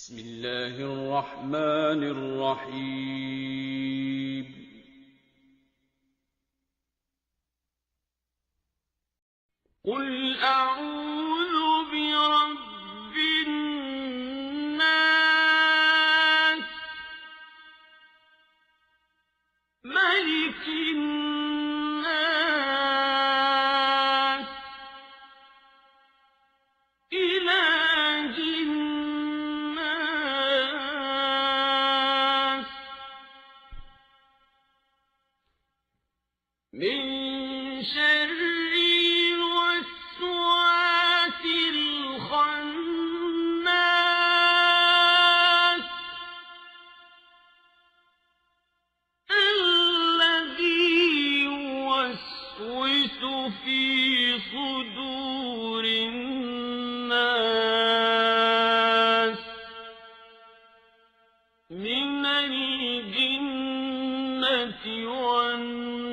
بسم الله الرحمن الرحيم. قل أعوذ برب الناس ملك الناس إله الناس من شر الوسواس الخناس الذي يوسوس في صدور الناس من الجنة والناس.